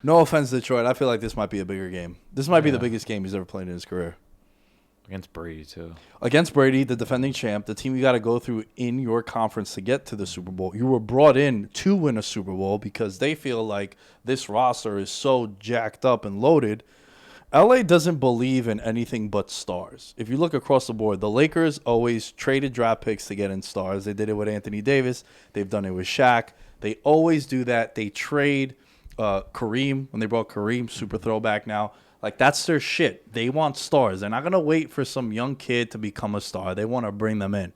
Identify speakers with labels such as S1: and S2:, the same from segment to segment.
S1: No offense, Detroit. I feel like this might be a bigger game. This might be the biggest game he's ever played in his career.
S2: Against Brady, too.
S1: Against Brady, the defending champ, the team you got to go through in your conference to get to the Super Bowl. You were brought in to win a Super Bowl because they feel like this roster is so jacked up and loaded. LA doesn't believe in anything but stars. If you look across the board, the Lakers always traded draft picks to get in stars. They did it with Anthony Davis. They've done it with Shaq. They always do that. They trade Kareem when they brought Kareem, super throwback now. Like, that's their shit. They want stars. They're not going to wait for some young kid to become a star. They want to bring them in.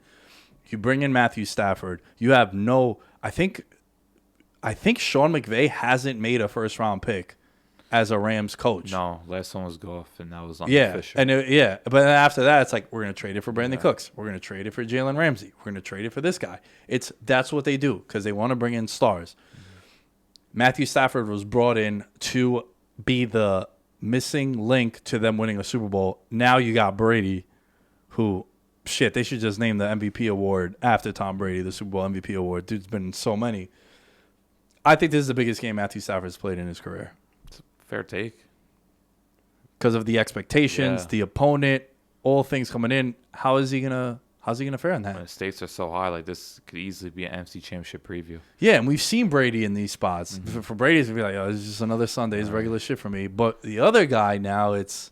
S1: You bring in Matthew Stafford. You have no – I think Sean McVay hasn't made a first-round pick as a Rams coach.
S2: No, last one was Goff, and that was unofficial.
S1: Yeah, but then after that, it's like, we're going to trade it for Brandon Cooks. We're going to trade it for Jalen Ramsey. We're going to trade it for this guy. That's what they do because they want to bring in stars. Matthew Stafford was brought in to be the missing link to them winning a Super Bowl. Now you got Brady, who, shit, they should just name the MVP award after Tom Brady, the Super Bowl MVP award. Dude's been in so many. I think this is the biggest game Matthew Stafford's played in his career.
S2: It's a fair take.
S1: Because of the expectations, the opponent, all things coming in. How's he gonna fare on that?
S2: When the stakes are so high, like this could easily be an NFC Championship preview.
S1: Yeah, and we've seen Brady in these spots. Mm-hmm. For Brady to be like, oh, this is just another Sunday. It's regular shit for me. But the other guy now, this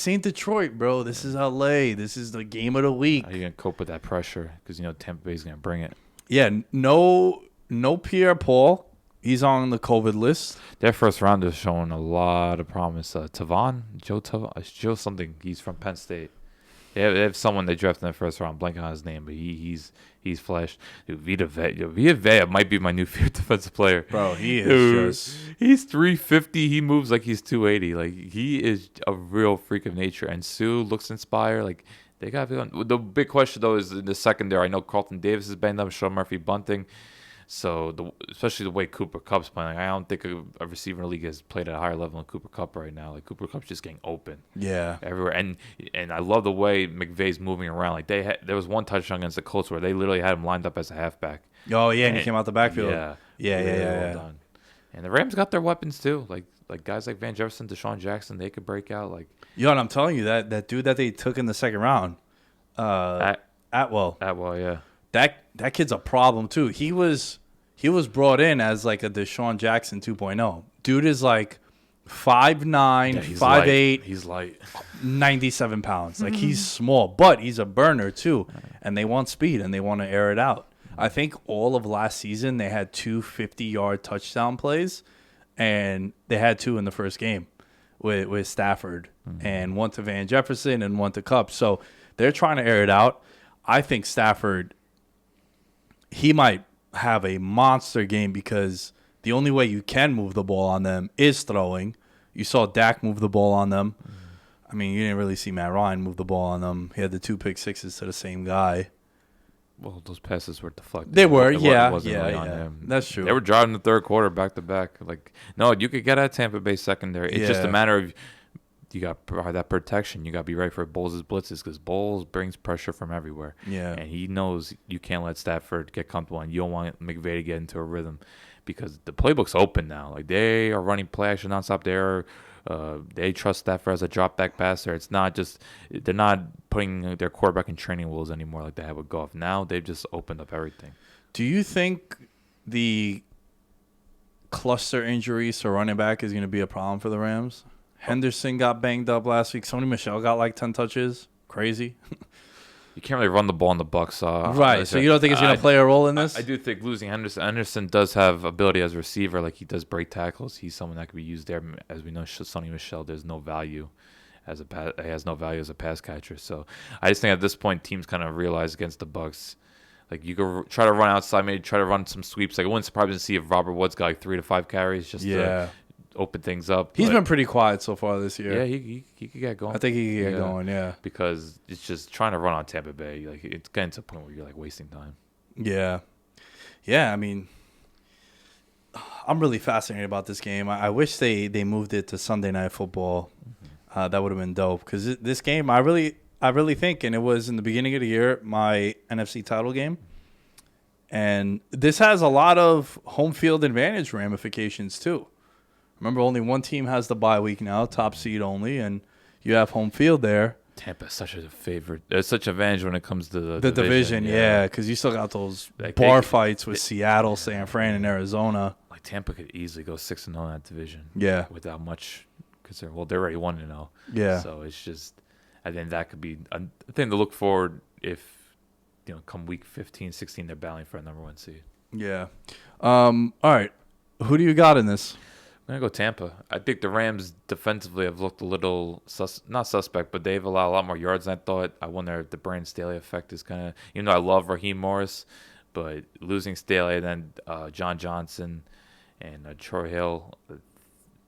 S1: ain't Detroit, bro. This is LA. This is the game of the week.
S2: How are you going to cope with that pressure? Because, Tampa Bay's going to bring it.
S1: Yeah, no Pierre-Paul. He's on the COVID list.
S2: Their first round is showing a lot of promise. Joe something. He's from Penn State. They have someone they drafted in the first round. Blanking on his name, but he's flashed. Dude, Vita Vea might be my new favorite defensive player.
S1: Bro, he is
S2: he's 350. He moves like he's 280. Like, he is a real freak of nature. And Sue looks inspired. Like, they got the big question though is in the secondary. I know Carlton Davis is banged up. Sean Murphy bunting. So, especially the way Cooper Kupp's playing, I don't think a receiver in the league has played at a higher level than Cooper Kupp right now. Like, Cooper Kupp's just getting open.
S1: Yeah.
S2: Everywhere. And I love the way McVay's moving around. Like, there was one touchdown against the Colts where they literally had him lined up as a halfback.
S1: Oh, yeah, and he came out the backfield.
S2: Yeah.
S1: Well
S2: done. And the Rams got their weapons, too. Like guys like Van Jefferson, Deshaun Jackson, they could break out. Like,
S1: and I'm telling you, that dude that they took in the second round, Atwell.
S2: Atwell, yeah.
S1: That kid's a problem, too. He was brought in as like a Deshaun Jackson 2.0. Dude is like 5'9", 5'8".
S2: He's light.
S1: 97 pounds. Like, he's small, but he's a burner too. And they want speed and they want to air it out. I think all of last season they had 2 50-yard touchdown plays, and they had 2 in the first game with Stafford, and one to Van Jefferson and one to Kupp. So they're trying to air it out. I think Stafford, he might have a monster game because the only way you can move the ball on them is throwing. You saw Dak move the ball on them. I mean, you didn't really see Matt Ryan move the ball on them. He had the 2 pick sixes to the same guy.
S2: Well, those passes were deflected.
S1: They were,
S2: It wasn't really on him.
S1: That's true.
S2: They were driving the third quarter back to back. Like, no, you could get at Tampa Bay secondary. It's just a matter of you got that protection. You got to be ready for Bowles' blitzes because Bowles brings pressure from everywhere.
S1: Yeah.
S2: And he knows you can't let Stafford get comfortable, and you don't want McVay to get into a rhythm because the playbook's open now. Like, they are running play action nonstop. They trust Stafford as a drop back passer. It's not just they're not putting their quarterback in training wheels anymore like they have with Goff. Now they've just opened up everything.
S1: Do you think the cluster injuries to running back is going to be a problem for the Rams? Henderson got banged up last week. Sony Michel got like 10 touches. Crazy.
S2: You can't really run the ball in the Bucs.
S1: Right, so you don't think it's going to play a role in this?
S2: I do think losing Henderson. Henderson does have ability as a receiver. Like, he does break tackles. He's someone that could be used there. As we know, Sony Michel, there's no value he has no value as a pass catcher. So I just think at this point, teams kind of realize against the Bucs, like, you could try to run outside, maybe try to run some sweeps. Like, it wouldn't surprise me to see if Robert Woods got like 3 to 5 carries just to open things up.
S1: He's been pretty quiet so far this year.
S2: Yeah, he could get going.
S1: I think he could get going, yeah.
S2: Because it's just trying to run on Tampa Bay. Like, it's getting to a point where you're, like, wasting time.
S1: Yeah. Yeah, I mean, I'm really fascinated about this game. I wish they moved it to Sunday Night Football. That would have been dope. Because this game, I really think, and it was in the beginning of the year, my NFC title game. And this has a lot of home field advantage ramifications, too. Remember, only one team has the bye week now, top seed only, and you have home field there.
S2: Tampa's such a favorite. There's such advantage when it comes to
S1: The division, yeah, because you still got those
S2: Like,
S1: bar fights with Seattle, San Fran, and Arizona.
S2: Like Tampa could easily go 6-0 in that division.
S1: Yeah.
S2: Without much concern. Well, they're already 1-0.
S1: Yeah.
S2: So it's just, I think that could be a thing to look forward if, come week 15, 16, they're battling for a number 1 seed.
S1: Yeah. All right. Who do you got in this?
S2: I'm going to go Tampa. I think the Rams defensively have looked a little, not suspect, but they've allowed a lot more yards than I thought. I wonder if the Brandon Staley effect is kind of, even though I love Raheem Morris, but losing Staley, then John Johnson and Troy Hill,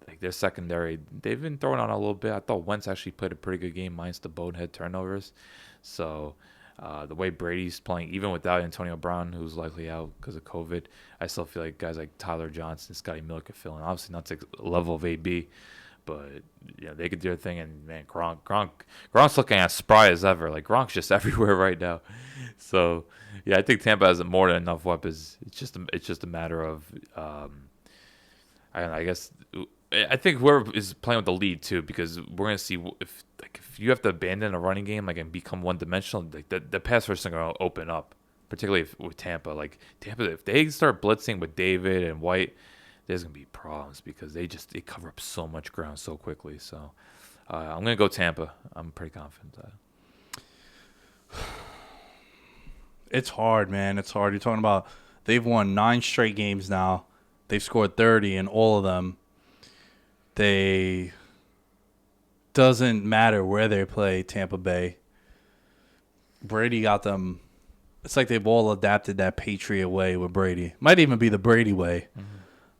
S2: like their secondary, they've been throwing on a little bit. I thought Wentz actually played a pretty good game, minus the bonehead turnovers. So the way Brady's playing, even without Antonio Brown, who's likely out because of COVID, I still feel like guys like Tyler Johnson, Scotty Miller could fill in. Obviously not to the level of AB, but they could do their thing. And man, Gronk's looking as spry as ever. Like Gronk's just everywhere right now. So yeah, I think Tampa has more than enough weapons. It's just a matter of I guess. I think whoever is playing with the lead too, because we're gonna see if you have to abandon a running game and become one dimensional, like the pass rush is gonna open up, particularly with Tampa. Like Tampa, if they start blitzing with David and White, there's gonna be problems because they cover up so much ground so quickly. So I'm gonna go Tampa. I'm pretty confident that.
S1: It's hard, man. It's hard. You're talking about they've won 9 straight games now. They've scored 30 in all of them. Doesn't matter where they play, Tampa Bay. Brady got them. It's like they've all adapted that Patriot way with Brady. Might even be the Brady way.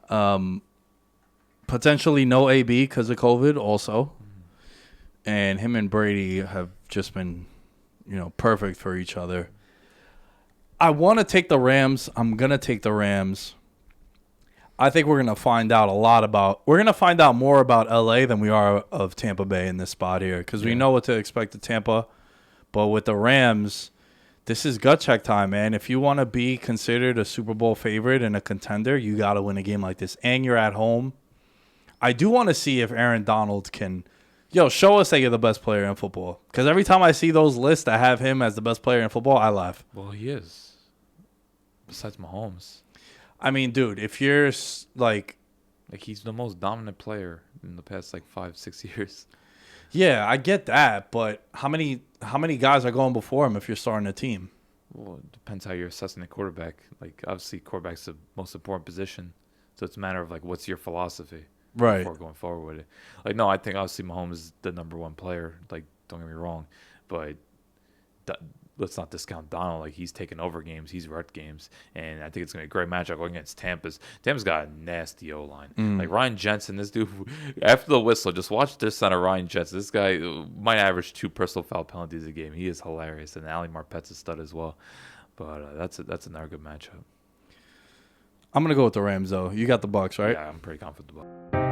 S1: Mm-hmm. Potentially no AB because of COVID also. Mm-hmm. And him and Brady have just been, perfect for each other. I want to take the Rams. I'm going to take the Rams. I think we're going to find out more about LA than we are of Tampa Bay in this spot here because we know what to expect of Tampa. But with the Rams, this is gut check time, man. If you want to be considered a Super Bowl favorite and a contender, you got to win a game like this. And you're at home. I do want to see if Aaron Donald can, show us that you're the best player in football. Because every time I see those lists that have him as the best player in football, I laugh.
S2: Well, he is. Besides Mahomes.
S1: I mean, dude, if you're like
S2: he's the most dominant player in the past 5-6 years.
S1: Yeah, I get that, but how many guys are going before him if you're starting a team?
S2: Well, it depends how you're assessing the quarterback. Obviously, quarterback's the most important position, so it's a matter of what's your philosophy before going forward with it. No, I think obviously Mahomes is the number 1 player. Don't get me wrong, but let's not discount Donald. He's taken over games. He's wrecked games. And I think it's going to be a great matchup going against Tampa's. Tampa's got a nasty O-line. Ryan Jensen, this dude, after the whistle, just watch this center, Ryan Jensen. This guy might average 2 personal foul penalties a game. He is hilarious. And Ali Marpet's a stud as well. But that's another good matchup.
S1: I'm going to go with the Rams, though. You got the Bucs, right?
S2: Yeah, I'm pretty confident about it.